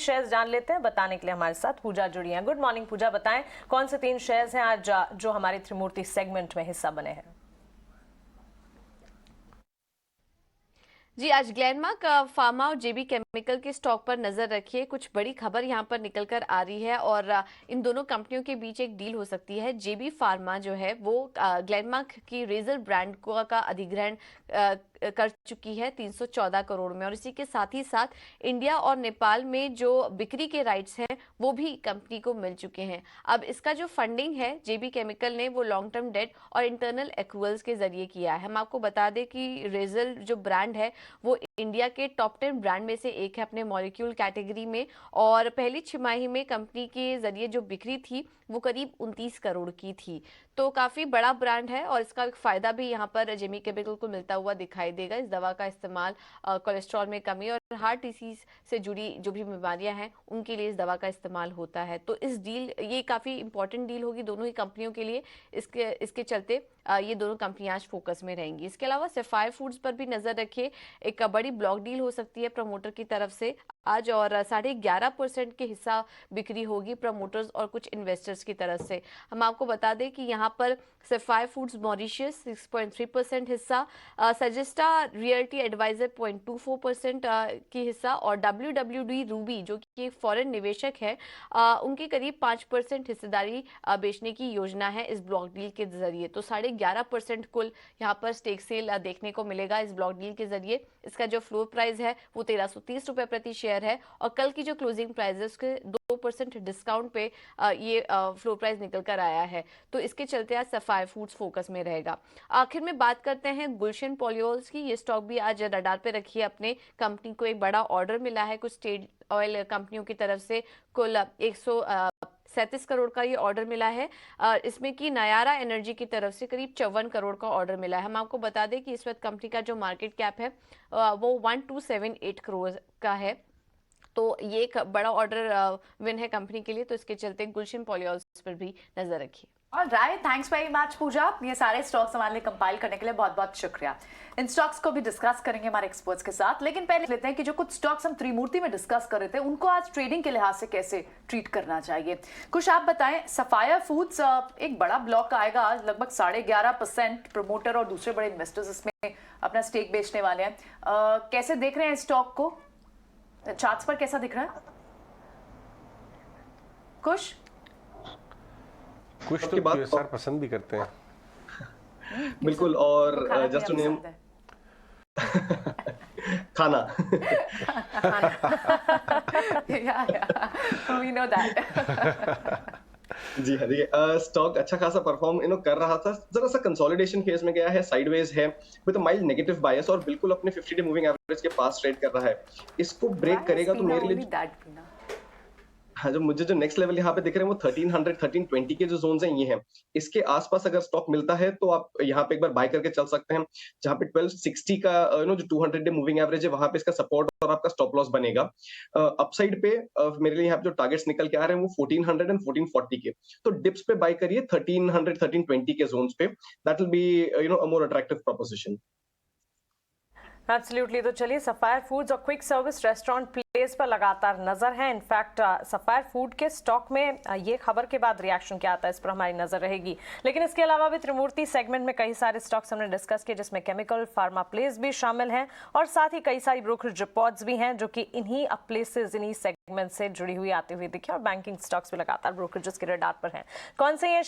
Shares जान लेते हैं। बताने के लिए हमारे साथ पूजा जुड़ी हैं। गुड मॉर्निंग पूजा, बताएं कौन से 3 शेयर्स हैं आज जो हमारे त्रिमूर्ति सेगमेंट में हिस्सा बने हैं। जी, आज ग्लेनमार्क फार्मा और जेबी केमिकल के स्टॉक पर नजर रखिए। कुछ बड़ी खबर यहां पर निकल कर आ रही है और इन दोनों कंपनियों के बीच एक डील हो सकती है। जेबी फार्मा जो है वो ग्लेनमार्क की रेजर ब्रांड का अधिग्रहण कर चुकी है 314 करोड़ में, और इसी के साथ ही साथ इंडिया और नेपाल में जो बिक्री के राइट्स हैं वो भी कंपनी को मिल चुके हैं। अब इसका जो फंडिंग है जेबी केमिकल ने वो लॉन्ग टर्म डेट और इंटरनल एक्रूअल्स के जरिए किया है। हम आपको बता दें कि रेजर जो ब्रांड है वो इंडिया के टॉप 10 ब्रांड में से एक है अपने मॉलिक्यूल कैटेगरी में, और पहली छमाही में कंपनी के जरिए जो बिक्री थी वो करीब 29 करोड़ की थी। तो काफी बड़ा ब्रांड है और इसका एक फायदा भी यहाँ पर जेबी केमिकल को मिलता हुआ दिखाई देगा। इस दवा का इस्तेमाल कोलेस्ट्रॉल में कमी और हार्ट डिसीज से जुड़ी जो भी बीमारियां हैं उनके लिए इस दवा का इस्तेमाल होता है। तो इस डील ये काफी इंपॉर्टेंट डील होगी दोनों ही कंपनियों के लिए। इसके चलते ये दोनों कंपनियां आज फोकस में रहेंगी। इसके अलावा सफायर फूड्स पर भी नजर रखिए। एक बड़ी ब्लॉक डील हो सकती है प्रमोटर की तरफ से आज, और 11.5% के हिस्सा बिक्री होगी प्रमोटर्स और कुछ इन्वेस्टर्स की तरफ से। हम आपको बता दें कि यहाँ पर सफायर फूड्स मॉरिशियस 6.3% हिस्सा, सजेस्टा रियल्टी एडवाइजर 0.24% की हिस्सा, और WWD रूबी जो कि एक फॉरेन निवेशक है उनकी करीब 5% हिस्सेदारी बेचने की योजना है इस ब्लॉक डील के जरिए। तो 11.5% कुल यहाँ पर स्टेक सेल देखने को मिलेगा इस ब्लॉक डील के जरिए। इसका जो फ्लोर प्राइस है वो 1330 रुपए प्रति शेयर है, और कल की जो क्लोजिंग प्राइस है उसके 2% डिस्काउंट पे ये फ्लोर प्राइस निकल कर आया है। तो इसके चलते आज सफायर फूड्स फोकस में रहेगा। आखिर में बात करते हैं गुलशन पॉलियोल्स की। ये स्टॉक भी आज रडार पे रखिए अपने। कंपनी को एक बड़ा ऑर्डर मिला है कुछ स्टेट ऑयल कंपनियों की तरफ से। कुल 137 करोड़ का ये ऑर्डर मिला है। इसमें कि नयारा एनर्जी की तरफ से करीब 54 करोड़ का ऑर्डर मिला है। हम आपको बता दें कि इस वक्त कंपनी का जो मार्केट कैप है वो 1278 करोड़ का है। तो ये एक बड़ा ऑर्डर विन है कंपनी के लिए। तो इसके चलते गुलशन पॉलियोल्स पर भी नजर रखिए। ऑलराइट, थैंक्स वेरी मच पूजा। ये सारे स्टॉक्स हमारे कंपाइल करने के लिए बहुत बहुत शुक्रिया। इन स्टॉक्स को भी डिस्कस करेंगे हमारे एक्सपर्ट्स के साथ, लेकिन पहले लेते हैं कि जो कुछ स्टॉक्स हम त्रिमूर्ति में डिस्कस कर रहे थे उनको आज ट्रेडिंग के लिहाज से कैसे ट्रीट करना चाहिए। कुछ आप बताएं। सफायर फूड्स एक बड़ा ब्लॉक आएगा आज, लगभग 11.5%। प्रमोटर और दूसरे बड़े इन्वेस्टर्स इसमें अपना स्टेक बेचने वाले हैं। कैसे देख रहे हैं स्टॉक को? चार्ट्स पर कैसा दिख रहा है? कुछ तो QSR पसंद भी करते हैं। बिल्कुल। और जस्ट टू नेम खाना वी नो दैट। जी हाँ, देखिए स्टॉक अच्छा खासा परफॉर्म कर रहा था। जरा सा कंसोलिडेशन फेज में गया है, साइडवेज है विद माइल्ड नेगेटिव बायस, और बिल्कुल अपने 50 डे मूविंग एवरेज के पास ट्रेड कर रहा है। इसको ब्रेक करेगा तो मेरे लिए हाँ, जो मुझे जो नेक्स्ट लेवल यहाँ पे दिख रहे हैं वो 1300 1320 के जो जोन्स हैं ये हैं। इसके आसपास अगर स्टॉक मिलता है तो आप यहाँ पे एक बार बाय करके चल सकते हैं, जहाँ पे 1260 का जो 200 डे मूविंग एवरेज है वहां पे इसका सपोर्ट और आपका स्टॉप लॉस बनेगा। अपसाइड पे मेरे लिए यहाँ पे जो टारगेट्स निकल के आ रहे हैं वो 1400 एंड 1440 के। तो डिप्स पे बाय करिए 1300 1320 के जोन्स पे। That will be a more attractive proposition. Absolutely. तो चलिए, सफायर फूड्स और क्विक सर्विस रेस्टोरेंट प्लेस पर लगातार नजर है। इनफैक्ट सफायर फूड के स्टॉक में ये खबर के बाद रिएक्शन क्या आता है इस पर हमारी नजर रहेगी। लेकिन इसके अलावा भी त्रिमूर्ति सेगमेंट में कई सारे स्टॉक्स हमने डिस्कस किए, जिसमें केमिकल, फार्मा प्लेस भी शामिल हैं, और साथ ही कई सारी ब्रोकरेज रिपोर्ट्स भी हैं जो कि इन्हीं प्लेसेस इन्हीं सेगमेंट से जुड़ी हुई आती हुई दिखी, और बैंकिंग स्टॉक्स भी लगातार ब्रोकरेजेस के रडार पर हैं। कौन से ये